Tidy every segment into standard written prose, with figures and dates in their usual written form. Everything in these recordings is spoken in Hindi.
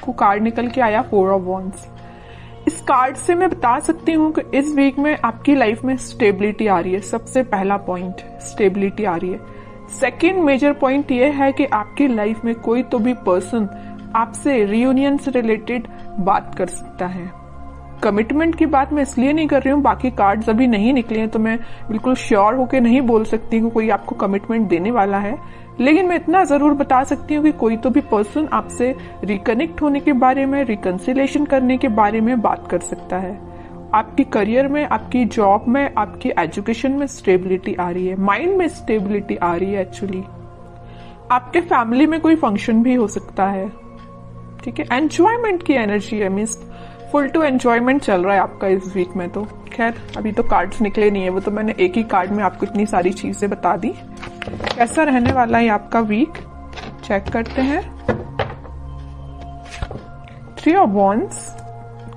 आपको कार्ड निकल के आया 4 ऑफ वॉन्ड्स। इस कार्ड से मैं बता सकती हूँ कि इस वीक में आपकी लाइफ में स्टेबिलिटी आ रही है। सबसे पहला पॉइंट स्टेबिलिटी आ रही है। सेकेंड मेजर पॉइंट ये है कि आपकी लाइफ में कोई तो भी पर्सन आपसे रियूनियन से रिलेटेड बात कर सकता है। कमिटमेंट की बात मैं इसलिए नहीं कर रही हूँ, बाकी कार्ड्स अभी नहीं निकले हैं तो मैं बिल्कुल श्योर होके नहीं बोल सकती हूँ कोई आपको कमिटमेंट देने वाला है, लेकिन मैं इतना जरूर बता सकती हूँ कि कोई तो भी पर्सन आपसे रिकनेक्ट होने के बारे में, रिकंसिलेशन करने के बारे में बात कर सकता है। आपकी करियर में, आपकी जॉब में, आपकी एजुकेशन में स्टेबिलिटी आ रही है, माइंड में स्टेबिलिटी आ रही है। एक्चुअली आपके फैमिली में कोई फंक्शन भी हो सकता है, ठीक है। एंजॉयमेंट की एनर्जी है, मीन्स फुल टू एंजॉयमेंट चल रहा है आपका इस वीक में। तो खैर अभी तो कार्ड्स निकले नहीं है, वो तो मैंने एक ही कार्ड में आपको इतनी सारी चीजें बता दी। कैसा रहने वाला है आपका वीक, चेक करते हैं। 3 ऑफ वॉन्ड्स।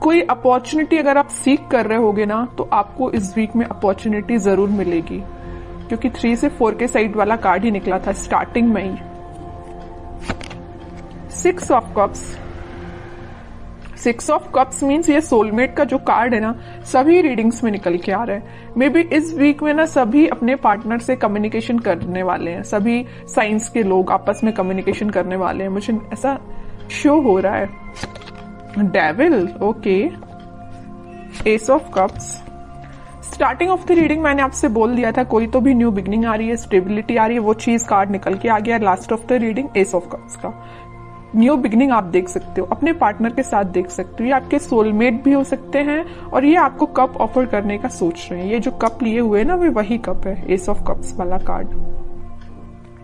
कोई अपॉर्चुनिटी अगर आप सीख कर रहे होगे ना तो आपको इस वीक में अपॉर्चुनिटी जरूर मिलेगी, क्योंकि 3 से 4 के साइड वाला कार्ड ही निकला था स्टार्टिंग में ही। 6 of cups. 6 of cups means ये सोलमेट का जो कार्ड है ना, सभी रीडिंग्स में निकल के आ रहा है। मे बी इस वीक में ना सभी अपने पार्टनर से कम्युनिकेशन करने वाले हैं, सभी साइंस के लोग आपस में कम्युनिकेशन करने वाले हैं, मुझे ऐसा शो हो रहा है। Devil, okay. S of cups. Starting of the reading मैंने आपसे बोल दिया था कोई तो भी न्यू बिगनिंग आ रही है, स्टेबिलिटी आ रही है, वो चीज कार्ड निकल के आ गया। Last of the reading S of cups का न्यू बिगनिंग आप देख सकते हो, अपने पार्टनर के साथ देख सकते हो। ये आपके सोलमेट भी हो सकते हैं और ये आपको कप ऑफर करने का सोच रहे हैं। ये जो कप लिए हुए हैं ना, वो वही कप है, एस ऑफ कप्स वाला कार्ड,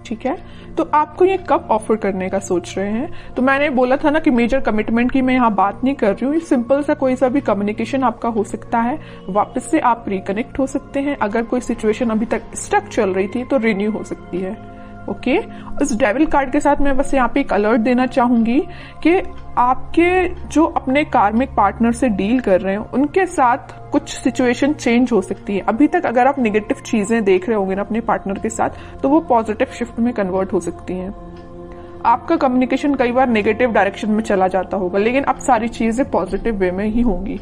ठीक है। तो आपको ये कप ऑफर करने का सोच रहे हैं। तो मैंने बोला था ना कि मेजर कमिटमेंट की मैं यहाँ बात नहीं कर रही हूँ, सिंपल सा कोई सा भी कम्युनिकेशन आपका हो सकता है, वापस से आप रिकनेक्ट हो सकते हैं। अगर कोई सिचुएशन अभी तक स्टक चल रही थी तो रिन्यू हो सकती है, ओके। इस डेविल कार्ड के साथ मैं बस यहाँ पे एक अलर्ट देना चाहूंगी कि आपके जो अपने कार्मिक पार्टनर से डील कर रहे हैं उनके साथ कुछ सिचुएशन चेंज हो सकती है। अभी तक अगर आप नेगेटिव चीजें देख रहे होंगे ना अपने पार्टनर के साथ, तो वो पॉजिटिव शिफ्ट में कन्वर्ट हो सकती हैं। आपका कम्युनिकेशन कई बार नेगेटिव डायरेक्शन में चला जाता होगा, लेकिन अब सारी चीजें पॉजिटिव वे में ही होंगी,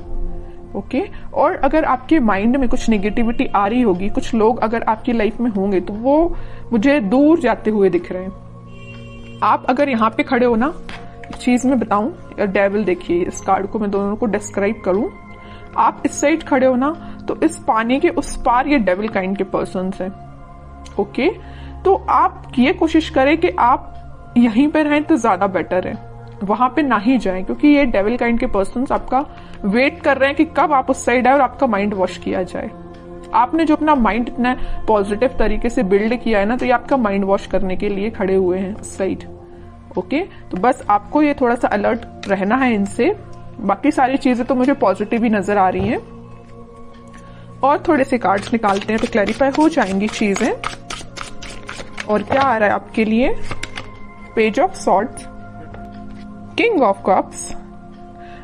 ओके। और अगर आपके माइंड में कुछ नेगेटिविटी आ रही होगी, कुछ लोग अगर आपकी लाइफ में होंगे तो वो मुझे दूर जाते हुए दिख रहे हैं। आप अगर यहाँ पे खड़े हो ना, एक चीज मैं बताऊं, डेविल देखिए, इस कार्ड को मैं दोनों को डिस्क्राइब करूं। आप इस साइड खड़े हो ना, तो इस पानी के उस पार ये डेविल काइंड के पर्सन्स हैं, ओके। तो आप ये कोशिश करें कि आप यहीं पे रहें तो ज्यादा बेटर है, वहां पे ना ही जाएं, क्योंकि ये डेविल काइंड के पर्सन्स आपका वेट कर रहे हैं कि कब आप उस साइड आए और आपका माइंड वॉश किया जाए। आपने जो अपना माइंड इतना पॉजिटिव तरीके से बिल्ड किया है ना, तो ये आपका माइंड वॉश करने के लिए खड़े हुए हैं उस साइड, ओके। तो बस आपको ये थोड़ा सा अलर्ट रहना है इनसे। बाकी सारी चीजें तो मुझे पॉजिटिव ही नजर आ रही हैं। और थोड़े से कार्ड्स निकालते हैं तो क्लैरिफाई हो जाएंगी चीजें। और क्या आ रहा है आपके लिए, page of swords, king of cups.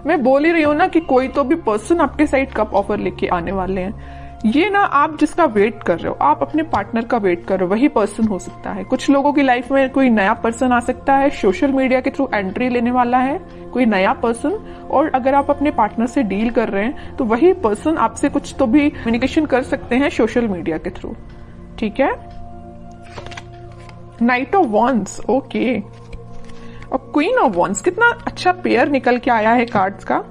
मैं बोल ही रही हूं ना कि कोई तो भी पर्सन आपके साइड कप ऑफर लेके आने वाले हैं। ये ना आप जिसका वेट कर रहे हो, आप अपने पार्टनर का वेट कर रहे हो, वही पर्सन हो सकता है। कुछ लोगों की लाइफ में कोई नया पर्सन आ सकता है, सोशल मीडिया के थ्रू एंट्री लेने वाला है कोई नया पर्सन। और अगर आप अपने पार्टनर से डील कर रहे हैं तो वही पर्सन आपसे कुछ तो भी कम्युनिकेशन कर सकते हैं सोशल मीडिया के थ्रू, ठीक है। Night of wands, okay. और क्वीन ऑफ वॉन्ड्स, कितना अच्छा पेयर निकल के आया है कार्ड्स का।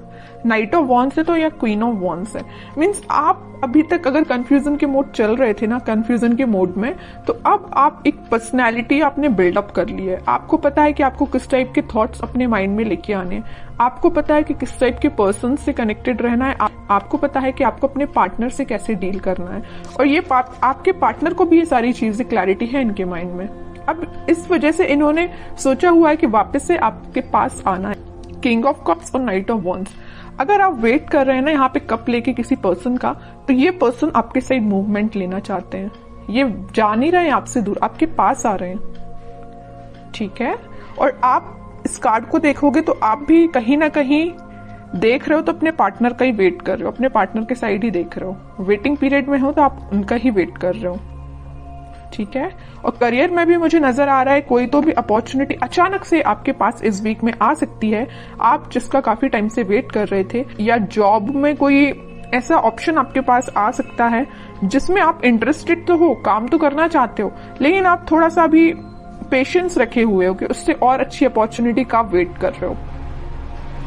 नाइट ऑफ वॉन्ड्स है तो या क्वीन ऑफ वॉन्ड्स है, मीन्स आप अभी तक अगर कंफ्यूजन के मोड चल रहे थे ना, कंफ्यूजन के मोड में, तो अब आप एक पर्सनैलिटी आपने बिल्डअप कर ली है। आपको पता है कि आपको किस टाइप के थॉट्स अपने माइंड में लेके आने, आपको पता है कि किस टाइप के पर्सन से कनेक्टेड रहना है, आपको पता है कि आपको अपने पार्टनर से कैसे डील करना है। और ये आपके पार्टनर को भी ये सारी चीजें क्लैरिटी है इनके माइंड में। अब इस वजह से इन्होंने सोचा हुआ है कि वापस से आपके पास आना है। किंग ऑफ कप्स और नाइट ऑफ वॉन्ड्स। अगर आप वेट कर रहे हैं ना यहाँ पे कप लेके किसी पर्सन का, तो ये पर्सन आपके साइड मूवमेंट लेना चाहते हैं। ये जा नहीं रहे हैं आपसे दूर, आपके पास आ रहे हैं, ठीक है। और आप इस कार्ड को देखोगे तो आप भी कहीं ना कहीं देख रहे हो तो अपने पार्टनर का ही वेट कर रहे हो, अपने पार्टनर के साइड ही देख रहे हो। वेटिंग पीरियड में हो तो आप उनका ही वेट कर रहे हो, ठीक है। और करियर में भी मुझे नजर आ रहा है कोई तो भी अपॉर्चुनिटी अचानक से आपके पास इस वीक में आ सकती है, आप जिसका काफी टाइम से वेट कर रहे थे, या जॉब में कोई ऐसा ऑप्शन आपके पास आ सकता है जिसमें आप इंटरेस्टेड तो हो, काम तो करना चाहते हो, लेकिन आप थोड़ा सा भी पेशेंस रखे हुए हो कि उससे और अच्छी अपॉर्चुनिटी का वेट कर रहे हो,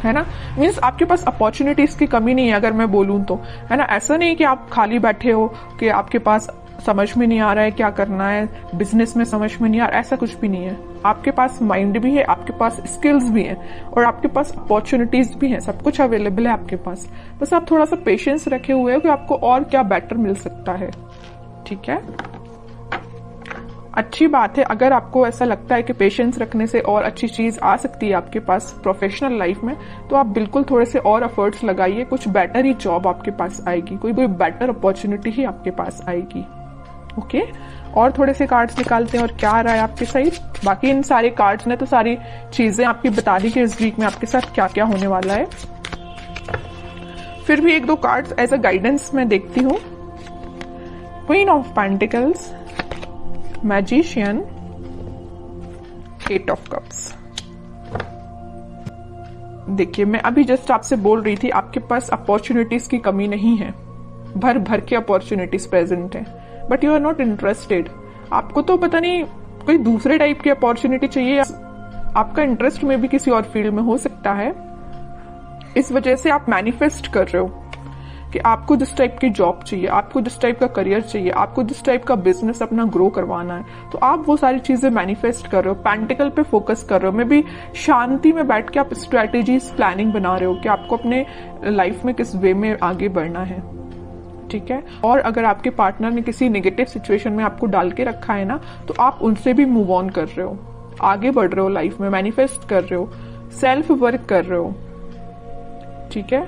है ना। मीन्स आपके पास अपॉर्चुनिटीज की कमी नहीं है अगर मैं बोलूं तो, है ना। ऐसा नहीं कि आप खाली बैठे हो कि आपके पास समझ में नहीं आ रहा है क्या करना है, बिजनेस में समझ में नहीं आ रहा, ऐसा कुछ भी नहीं है। आपके पास माइंड भी है, आपके पास स्किल्स भी हैं और आपके पास अपॉर्चुनिटीज भी हैं, सब कुछ अवेलेबल है आपके पास। बस आप थोड़ा सा पेशेंस रखे हुए हो कि आपको और क्या बेटर मिल सकता है, ठीक है। अच्छी बात है अगर आपको ऐसा लगता है कि पेशेंस रखने से और अच्छी चीज आ सकती है आपके पास प्रोफेशनल लाइफ में, तो आप बिल्कुल थोड़े से और एफर्ट्स लगाइए, कुछ बेटर ही जॉब आपके पास आएगी, कोई बेटर अपॉर्चुनिटी ही आपके पास आएगी। ओके, और थोड़े से कार्ड्स निकालते हैं और क्या आ रहा है आपके साइड। बाकी इन सारे कार्ड्स ने तो सारी चीजें आपकी बता दी कि इस वीक में आपके साथ क्या क्या होने वाला है। फिर भी एक दो कार्ड्स एज अ गाइडेंस मैं देखती हूँ। Queen of pentacles, magician, eight of cups. देखिए मैं अभी जस्ट आपसे बोल रही थी आपके पास अपॉर्चुनिटीज की कमी नहीं है, भर भर के अपॉर्चुनिटीज प्रेजेंट है, but you are not interested. आपको तो पता नहीं कोई दूसरे टाइप की अपॉर्चुनिटी चाहिए, आपका इंटरेस्ट में भी किसी और फील्ड में हो सकता है, इस वजह से आप मैनिफेस्ट कर रहे हो कि आपको जिस टाइप की जॉब चाहिए, आपको जिस टाइप का करियर चाहिए, आपको जिस टाइप का बिजनेस अपना ग्रो करवाना है, तो आप वो सारी चीजें मैनिफेस्ट कर रहे हो, पेंटिकल पे फोकस कर रहे हो। मे बी शांति में बैठ के आप स्ट्रेटेजीज प्लानिंग बना रहे हो कि आपको अपने लाइफ में किस वे में आगे बढ़ना है, ठीक है। और अगर आपके पार्टनर ने किसी नेगेटिव सिचुएशन में आपको डाल के रखा है ना, तो आप उनसे भी मूव ऑन कर रहे हो, आगे बढ़ रहे हो लाइफ में, मैनिफेस्ट कर रहे हो, सेल्फ वर्क कर रहे हो, ठीक है।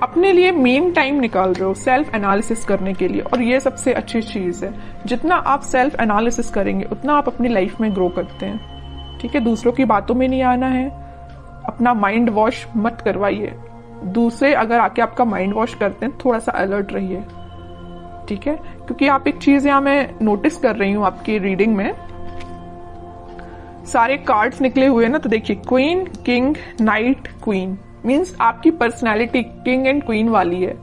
अपने लिए मेन टाइम निकाल रहे हो सेल्फ एनालिसिस करने के लिए, और ये सबसे अच्छी चीज है। जितना आप सेल्फ एनालिसिस करेंगे उतना आप अपनी लाइफ में ग्रो करते हैं, ठीक है। दूसरों की बातों में नहीं आना है, अपना माइंड वॉश मत करवाइए। दूसरे अगर आके आपका माइंड वॉश करते हैं, थोड़ा सा अलर्ट रहिए, ठीक है। क्योंकि आप एक चीज यहां मैं नोटिस कर रही हूं आपकी रीडिंग में, सारे कार्ड्स निकले हुए ना, तो देखिए queen, king, night, queen, means आपकी पर्सनैलिटी किंग एंड क्वीन वाली है।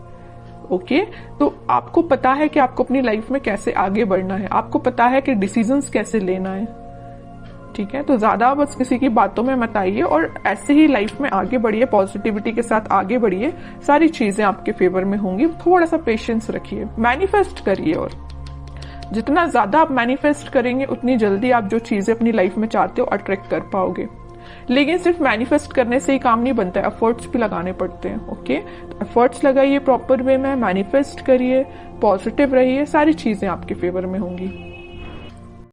ओके, तो आपको पता है कि आपको अपनी लाइफ में कैसे आगे बढ़ना है, आपको पता है कि डिसीजंस कैसे लेना है, ठीक है। तो ज्यादा बस किसी की बातों में मत आइए और ऐसे ही लाइफ में आगे बढ़िए, पॉजिटिविटी के साथ आगे बढ़िए, सारी चीजें आपके फेवर में होंगी। थोड़ा सा पेशेंस रखिए, मैनिफेस्ट करिए, और जितना ज्यादा आप मैनिफेस्ट करेंगे उतनी जल्दी आप जो चीजें अपनी लाइफ में चाहते हो अट्रैक्ट कर पाओगे। लेकिन सिर्फ मैनिफेस्ट करने से ही काम नहीं बनता है, एफर्ट्स भी लगाने पड़ते हैं। ओके, तो एफर्ट्स लगाइए प्रॉपर वे में, मैनिफेस्ट करिए, पॉजिटिव रहिए, सारी चीजें आपके फेवर में होंगी।